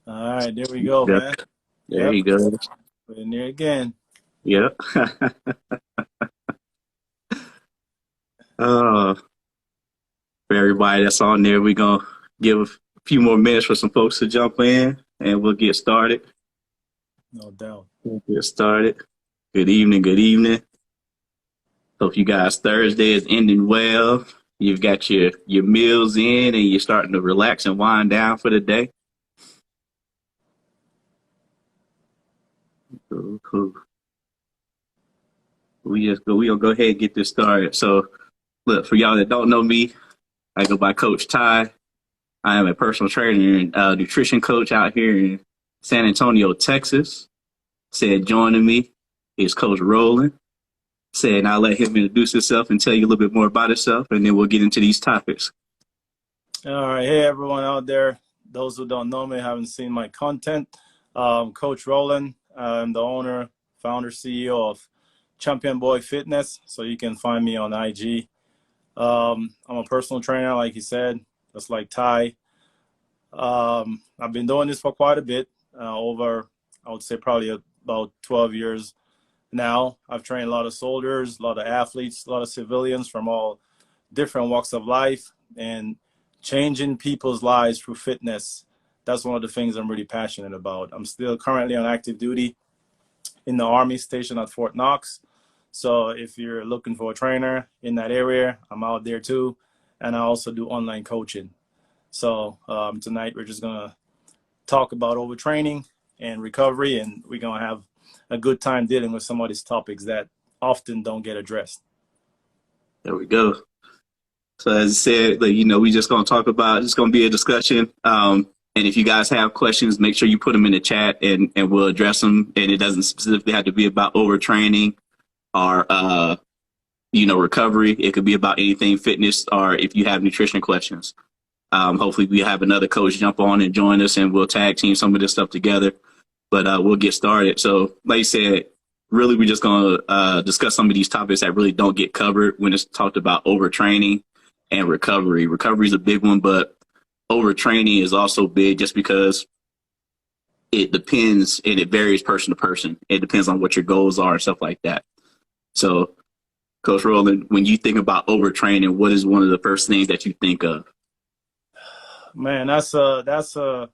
All right, there we go, Yeah, man. there Yep, you go. we're in there again. Yep. uh, for everybody that's on there, we're gonna give a few more minutes for some folks to jump in, and we'll get started. No doubt. We'll get started. Good evening. Good evening. Hope you guys Thursday is ending well. You've got your meals in, and you're starting to relax and wind down for the day. Cool, cool. We gonna go ahead and get this started. So, look, for y'all that don't know me, I go by Coach Ty. I am a personal trainer and nutrition coach out here in San Antonio, Texas. Said joining me is Coach Roland. Said I'll let him introduce himself and tell you a little bit more about himself, and then we'll get into these topics. All right, hey everyone out there. Those who don't know me, haven't seen my content. Coach Roland. I'm the owner, founder, CEO of Champion Boy Fitness. So you can find me on IG. I'm a personal trainer, like you said, just like Ty. I've been doing this for quite a bit, over, I would say, probably about 12 years now. I've trained a lot of soldiers, a lot of athletes, a lot of civilians from all different walks of life, and changing people's lives through fitness. That's one of the things I'm really passionate about. I'm still currently on active duty in the Army station at Fort Knox. So if you're looking for a trainer in that area, I'm out there too. And I also do online coaching. So tonight we're just going to talk about overtraining and recovery, and we're going to have a good time dealing with some of these topics that often don't get addressed. There we go. So as I said, like, we just gonna talk about. It's gonna be a discussion. And if you guys have questions, make sure you put them in the chat, and we'll address them. And it doesn't specifically have to be about overtraining or recovery. It could be about anything fitness, or if you have nutrition questions. Hopefully we have another coach jump on and join us, and we'll tag team some of this stuff together. But we'll get started. So like I said, really we're just going to discuss some of these topics that really don't get covered when it's talked about overtraining and recovery. Recovery is a big one, but overtraining is also big just because it depends and it varies person to person. It depends on what your goals are and stuff like that. So, Coach Roland, when you think about overtraining, what is one of the first things that you think of? Man, that's a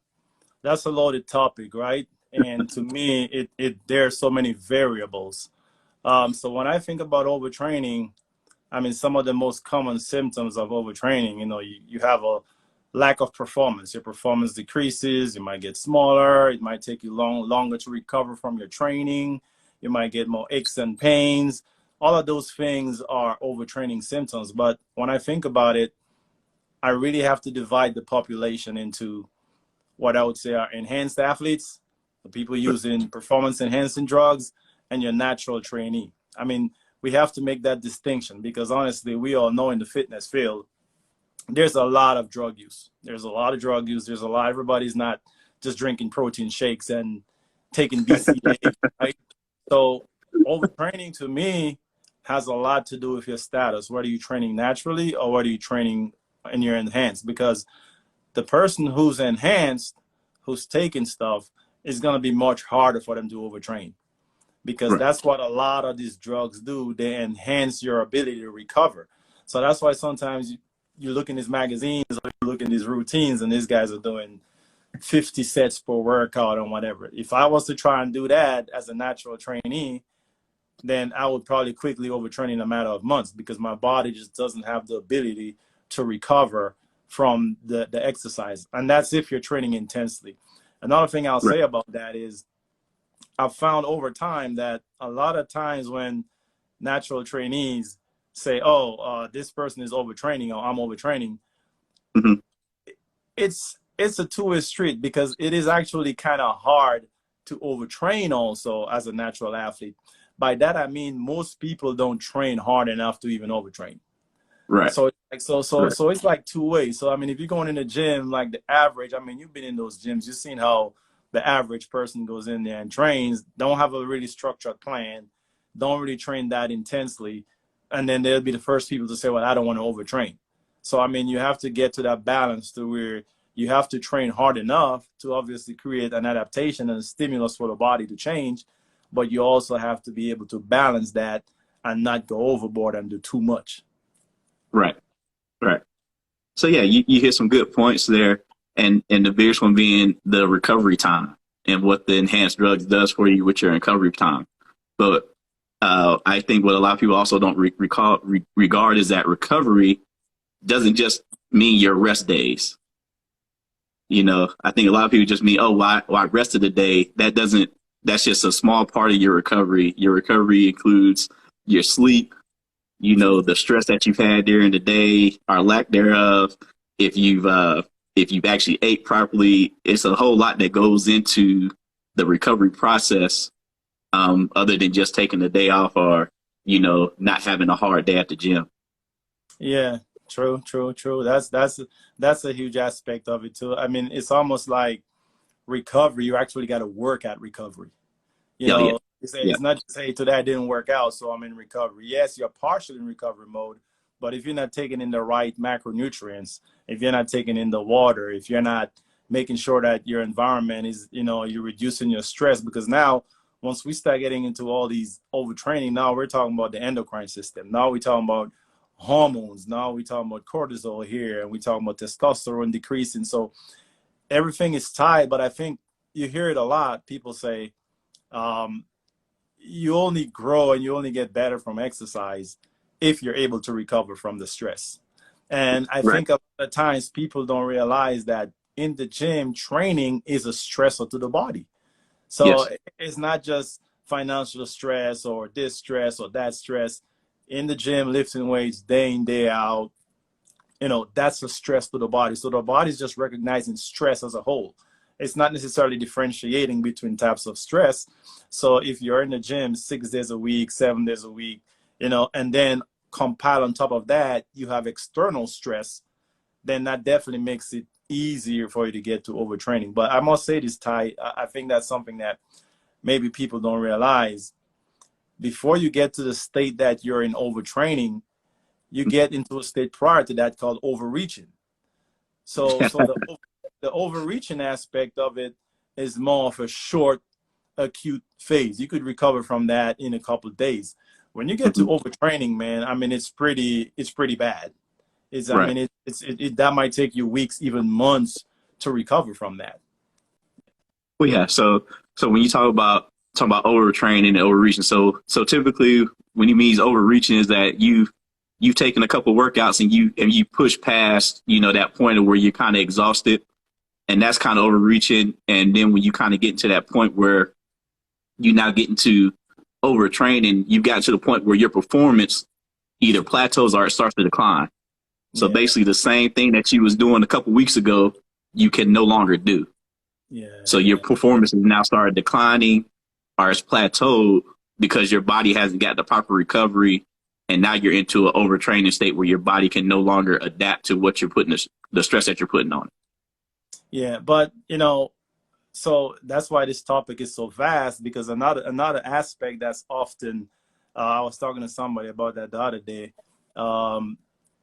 loaded topic, right? And to me, it there are so many variables. So when I think about overtraining, I mean, some of the most common symptoms of overtraining, you have a lack of performance. Your performance decreases. You might get smaller. It might take you longer to recover from your training. You might get more aches and pains. All of those things are overtraining symptoms. But when I think about it, I really have to divide the population into what I would say are enhanced athletes, the people using performance enhancing drugs, and your natural trainee. I mean, we have to make that distinction because honestly, we all know in the fitness field, there's a lot of drug use. There's a lot of drug use. There's a lot, everybody's not just drinking protein shakes and taking BCA, right? So overtraining to me has a lot to do with your status. Whether you're training naturally or whether you're training and you're enhanced, because the person who's enhanced, who's taking stuff, is going to be much harder for them to overtrain because Right. that's what a lot of these drugs do. They enhance your ability to recover. So that's why sometimes you look in these magazines or you look in these routines and these guys are doing 50 sets per workout or whatever. If I was to try and do that as a natural trainee, then I would probably quickly overtrain in a matter of months because my body just doesn't have the ability to recover from the exercise. And that's if you're training intensely. Another thing I'll Right. say about that is I've found over time that a lot of times when natural trainees say, oh, this person is overtraining or I'm overtraining, Mm-hmm. it's a two-way street because it is actually kind of hard to overtrain also as a natural athlete. By that I mean most people don't train hard enough to even overtrain. Right. So like Right. so it's like two ways. So I mean, if you're going in the gym, like the average, I mean, you've been in those gyms, you've seen how the average person goes in there and trains, don't have a really structured plan, don't really train that intensely, and then they'll be the first people to say, "Well, I don't want to overtrain." So I mean, you have to get to that balance to where you have to train hard enough to obviously create an adaptation and a stimulus for the body to change, but you also have to be able to balance that and not go overboard and do too much. Right. Right. So yeah, you hit some good points there, and the biggest one being the recovery time and what the enhanced drugs does for you with your recovery time. But I think what a lot of people also don't regard is that recovery doesn't just mean your rest days. I think a lot of people just mean, oh, well, I rested a day. That's just a small part of your recovery. Your recovery includes your sleep, the stress that you've had during the day or lack thereof. If you've actually ate properly, it's a whole lot that goes into the recovery process, other than just taking the day off or, not having a hard day at the gym. Yeah, true, true, true. That's a huge aspect of it too. I mean, it's almost like recovery. You actually got to work at recovery. You Yeah, yeah, know, yeah. it's not just, hey, today I didn't work out, so I'm in recovery. Yes, you're partially in recovery mode, but if you're not taking in the right macronutrients, if you're not taking in the water, if you're not making sure that your environment is, you're reducing your stress, because now once we start getting into all these overtraining, now we're talking about the endocrine system. Now we're talking about hormones. Now we're talking about cortisol here, and we're talking about testosterone decreasing. So everything is tied, but I think you hear it a lot. People say, um, you only grow and you only get better from exercise if you're able to recover from the stress. And I Right. think a lot of times people don't realize that in the gym, training is a stressor to the body. So Yes. it's not just financial stress or this stress or that stress. In the gym, lifting weights day in, day out, that's a stress to the body. So the body's just recognizing stress as a whole. It's not necessarily differentiating between types of stress. So if you're in the gym 6 days a week, 7 days a week, and then compile on top of that, you have external stress, then that definitely makes it easier for you to get to overtraining. But I must say this, Ty, I think that's something that maybe people don't realize. Before you get to the state that you're in overtraining, you get into a state prior to that called overreaching. So the overreaching aspect of it is more of a short, acute phase. You could recover from that in a couple of days. When you get to overtraining, man, I mean, it's pretty bad. I Right. mean, that might take you weeks, even months to recover from that. Well, yeah. So when you talk about overtraining and overreaching, so typically when he means overreaching is that you've taken a couple workouts and you push past that point of where you're kind of exhausted, and that's kind of overreaching. And then when you kind of get to that point where you now get into overtraining, you've got to the point where your performance either plateaus or it starts to decline. So Yeah, basically, the same thing that you was doing a couple weeks ago, you can no longer do. yeah, So your yeah, performance has now started declining or it's plateaued because your body hasn't got the proper recovery. And now you're into an overtraining state where your body can no longer adapt to what you're putting, the stress that you're putting on it. yeah. But so that's why this topic is so vast, because another aspect that's often, I was talking to somebody about that the other day, um,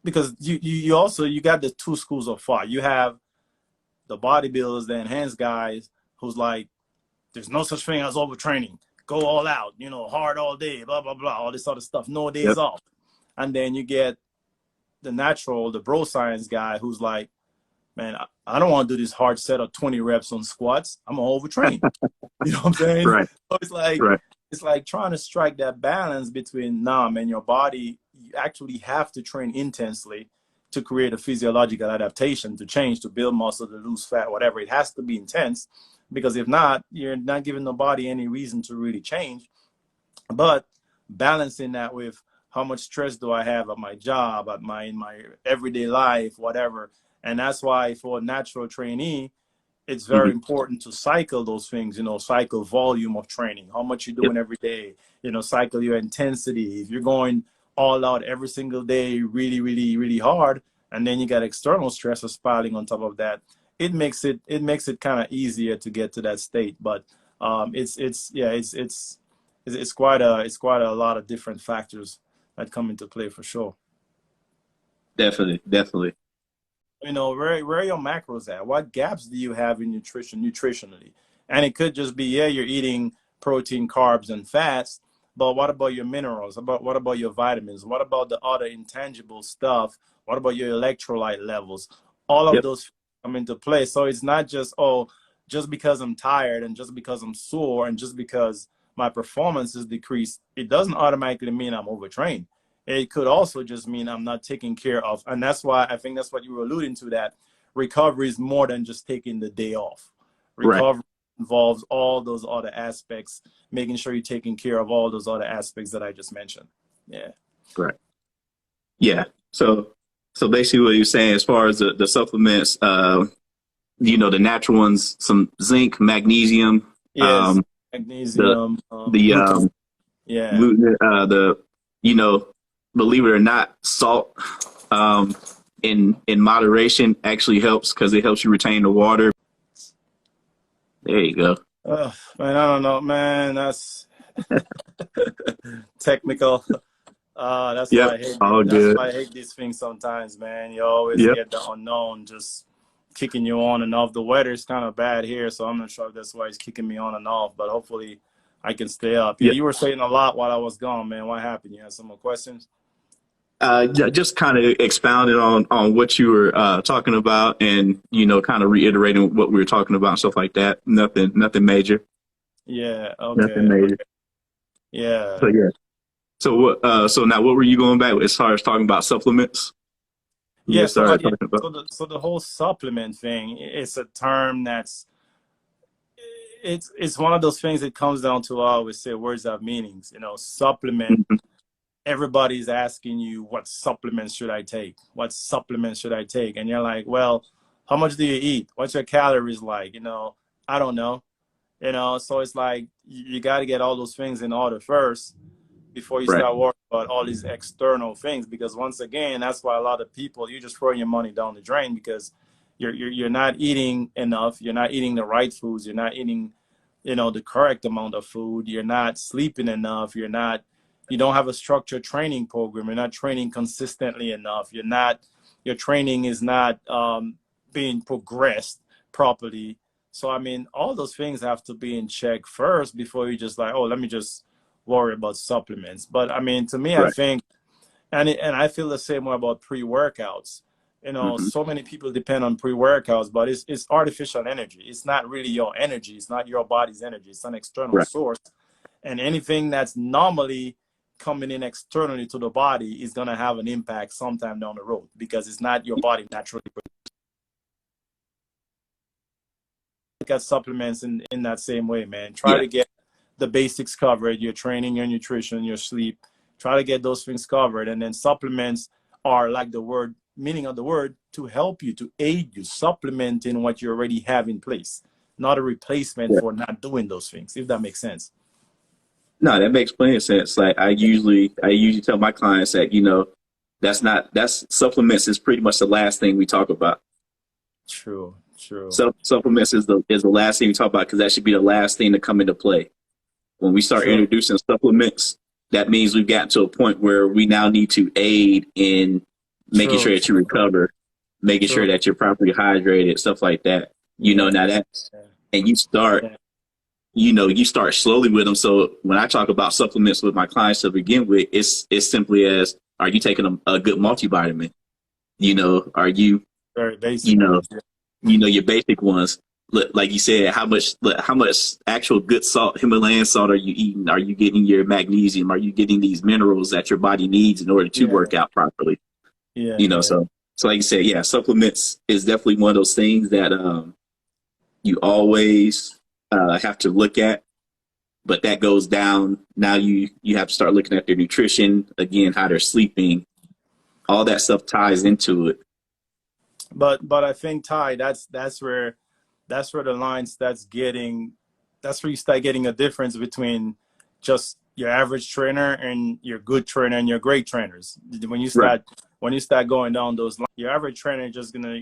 because you also you got the two schools of thought. You have the bodybuilders, the enhanced guys, who's like, there's no such thing as overtraining. Go all out, hard all day, blah blah blah, all this other stuff, no days Yep. off. And then you get the bro science guy who's like, man, I don't want to do this hard set of 20 reps on squats. I'm gonna overtrain. You know what I'm saying? Right. So Right. it's like trying to strike that balance between, nah, man, your body, you actually have to train intensely to create a physiological adaptation, to change, to build muscle, to lose fat, whatever. It has to be intense, because if not, you're not giving the body any reason to really change. But balancing that with how much stress do I have at my job, at my everyday life, whatever. And that's why for a natural trainee, it's very Mm-hmm. important to cycle those things, cycle volume of training, how much you're Yep. doing every day, cycle your intensity. If you're going all out every single day, really, really, really hard, and then you got external stressors piling on top of that, it makes it kind of easier to get to that state. But it's quite a lot of different factors that come into play for sure. Definitely. Definitely. You know, where are your macros at? What gaps do you have in nutrition, nutritionally? And it could just be, yeah, you're eating protein, carbs, and fats, but what about your minerals? About what about your vitamins? What about the other intangible stuff? What about your electrolyte levels? All of Yep. those come into play. So it's not just, oh, just because I'm tired and just because I'm sore and just because my performance is decreased, it doesn't automatically mean I'm overtrained. It could also just mean I'm not taking care of, and that's why I think that's what you were alluding to, that recovery is more than just taking the day off. Right. Recovery involves all those other aspects, making sure you're taking care of all those other aspects that I just mentioned. Yeah. Right. Yeah. So basically what you're saying as far as the supplements, the natural ones, some zinc, magnesium, Yes. um, the Magnesium, the glucose. Yeah. gluten, the you know, believe it or not, salt um, in moderation actually helps because it helps you retain the water. There you go. Man, I don't know, man. That's technical. That's why Yep. I hate. All That's good. why I hate these things sometimes, man. You always Yep. get the unknown just kicking you on and off. The weather's kind of bad here, so I'm not sure if that's why he's kicking me on and off. But hopefully, I can stay up. Yeah, Yep. you were saying a lot while I was gone, man. What happened? You had some more questions? Just kind of expounded on what you were talking about, and kind of reiterating what we were talking about, and stuff like that. Nothing major. Yeah. Nothing Okay. major. Okay. Yeah. So yeah. So what? So now, what were you going back with as far as talking about supplements? You Yeah. just started Yeah. talking about. So the whole supplement thing, it's a term that's it's one of those things that comes down to, I always say, words have meanings. You know, supplement, Mhm. everybody's asking you, what supplements should I take? What supplements should I take? And you're like, well, how much do you eat? What's your calories like? I don't know. So it's like you got to get all those things in order first before you Right. start worrying about all these external things. Because once again, that's why a lot of people, you're just throwing your money down the drain because you're not eating enough. You're not eating the right foods. You're not eating, the correct amount of food. You're not sleeping enough. You don't have a structured training program. You're not training consistently enough. Your training is not being progressed properly. So, I mean, all those things have to be in check first before you just like, oh, let me just worry about supplements. But I mean, to me, I Right. think, and I feel the same way about pre-workouts. Hmm. So many people depend on pre-workouts, but it's artificial energy. It's not really your energy. It's not your body's energy. It's an external Right. source. And anything that's normally coming in externally to the body is going to have an impact sometime down the road because it's not your body naturally. Look at supplements in that same way, man. Try Yeah. to get the basics covered, your training, your nutrition, your sleep. Try to get those things covered. And then supplements are like the word, meaning of the word, to help you, to aid you, supplementing what you already have in place, not a replacement Yeah. for not doing those things, if that makes sense. No, that makes plenty of sense. Like I usually tell my clients that that's supplements is pretty much the last thing we talk about. True, true, So supplements is the last thing we talk about because that should be the last thing to come into play. When we start true, introducing supplements, that means we've gotten to a point where we now need to aid in making true, sure that you true, recover, making true. sure that you're properly hydrated, stuff like that. Yeah, Now that's yeah, and yeah, you start slowly with them. So when I talk about supplements with my clients to begin with, it's simply as, are you taking a good multivitamin? Are you, very you basic know, ones. Yeah, your basic ones. Like you said, how much actual good salt, Himalayan salt, are you eating? Are you getting your magnesium? Are you getting these minerals that your body needs in order to yeah, work out properly? yeah, yeah. So like you said, yeah, supplements is definitely one of those things that you always have to look at, but that goes down. Now you have to start looking at their nutrition again, how they're sleeping, all that stuff ties into it. But I think, Ty, that's where the line starts getting. That's where you start getting a difference between just your average trainer and your good trainer and your great trainers. When you Right. start when you start going down those lines, your average trainer is just gonna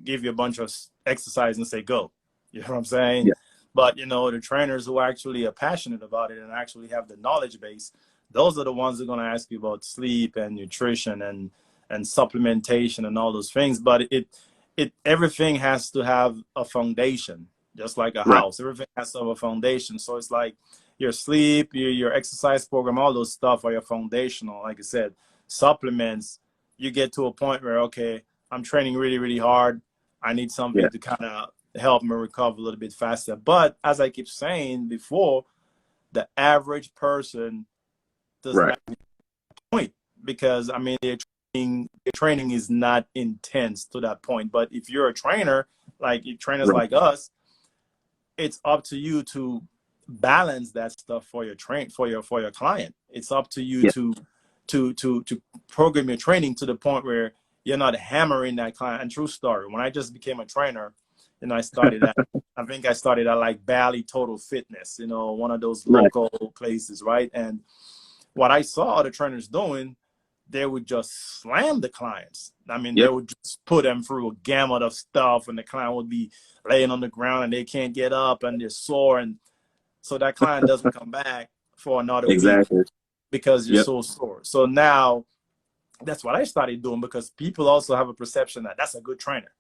give you a bunch of exercise and say go. You know what I'm saying? Yeah. But the trainers who actually are passionate about it and actually have the knowledge base, those are the ones who are gonna ask you about sleep and nutrition and supplementation and all those things. But it everything has to have a foundation, just like a Right. house. Everything has to have a foundation. So it's like your sleep, your exercise program, all those stuff are your foundational. Like I said, supplements. You get to a point where okay, I'm training really really hard. I need Yeah. something to kind of help me recover a little bit faster. But as I keep saying before, the average person does Right. not point because I mean their training is not intense to that point. But if you're a trainer, like trainers Right. like us, it's up to you to balance that stuff for your for your client. It's up to you Yeah. to program your training to the point where you're not hammering that client. And true story, when I just became a trainer, I started at I think I started at like Bally Total Fitness, one of those Right. local places, right? And what I saw the trainers doing, they would just slam the clients. I mean, they Yep. would just put them through a gamut of stuff, and the client would be laying on the ground and they can't get up and they're sore. And so that client doesn't come back for another week Exactly. because you're Yep. so sore. So now that's what I started doing because people also have a perception that that's a good trainer.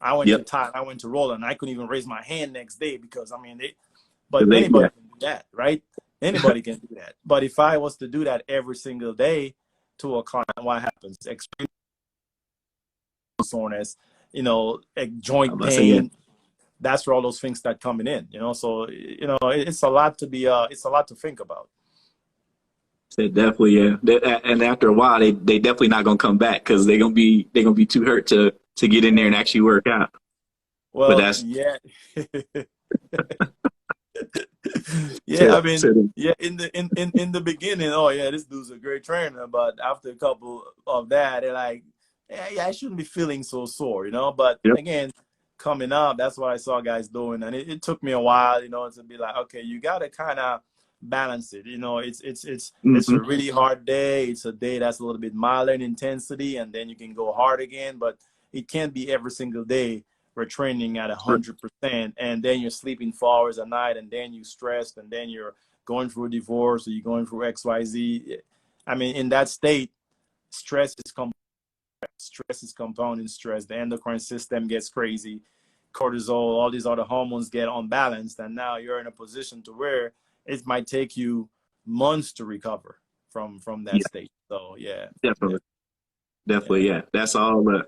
I went to Yep. Todd, I went to Roland, and I couldn't even raise my hand next day because I mean, but Yeah. anybody can do that, right? Anybody can do that. But if I was to do that every single day to a client, what happens? Extreme soreness, I'm joint about to say yeah. pain. That's where all those things start coming in. So it's a lot to be it's a lot to think about. Said definitely yeah. And after a while, they definitely not gonna come back because they're gonna be too hurt to get in there and actually work out. But Well, that's yeah. Yeah, said I mean, said yeah, in the beginning, oh yeah, this dude's a great trainer, but after a couple of that, they're like, yeah, I shouldn't be feeling so sore. But yep. again, coming up, that's what I saw guys doing, and it took me a while, to be like, okay, you got to kind of balance it. It's Hmm. a really hard day. It's a day that's a little bit milder in intensity, and then you can go hard again, but it can't be every single day we're training at 100%, and then you're sleeping 4 hours a night, and then you're stressed, and then you're going through a divorce, or you're going through XYZ. I mean, in that state, stress is compounding stress. The endocrine system gets crazy, cortisol, all these other hormones get unbalanced, and now you're in a position to where it might take you months to recover from that Yeah. state. So yeah, yeah, Definitely. Definitely. yeah. Yeah. That's all.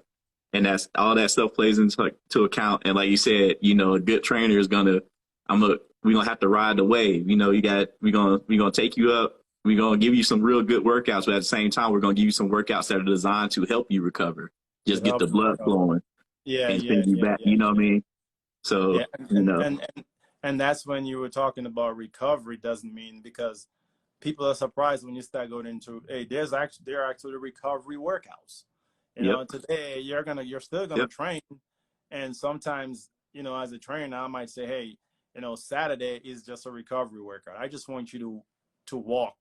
And that's all that stuff plays into account. And like you said, a good trainer is gonna, we're gonna have to ride the wave. We're gonna take you up. We're gonna give you some real good workouts, but at the same time, we're gonna give you some workouts that are designed to help you recover. To Just get help the you blood recover. flowing Yeah, and send yeah, you yeah, back. yeah, You know what I yeah. mean? So, Yeah, and that's when you were talking about recovery. Doesn't mean because people are surprised when you start going into hey, there are actually recovery workouts. yep, Today you're still gonna yep, train, and sometimes as a trainer I might say, hey, Saturday is just a recovery workout. I just want you to walk,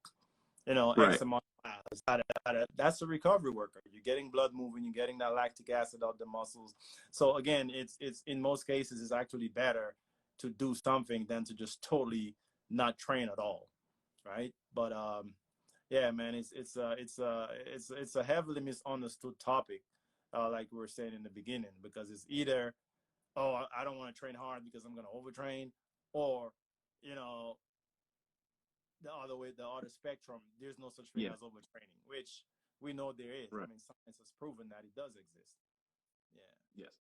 right, X amount of miles. That's a recovery workout. You're getting blood moving, you're getting that lactic acid out the muscles. So again, it's in most cases it's actually better to do something than to just totally not train at all, right? But yeah, man, it's a heavily misunderstood topic, like we were saying in the beginning, because it's either oh I don't want to train hard because I'm gonna overtrain, or you know the other spectrum, there's no such thing yeah, as overtraining, which we know there is. I right, mean, science has proven that it does exist. Yeah. yes.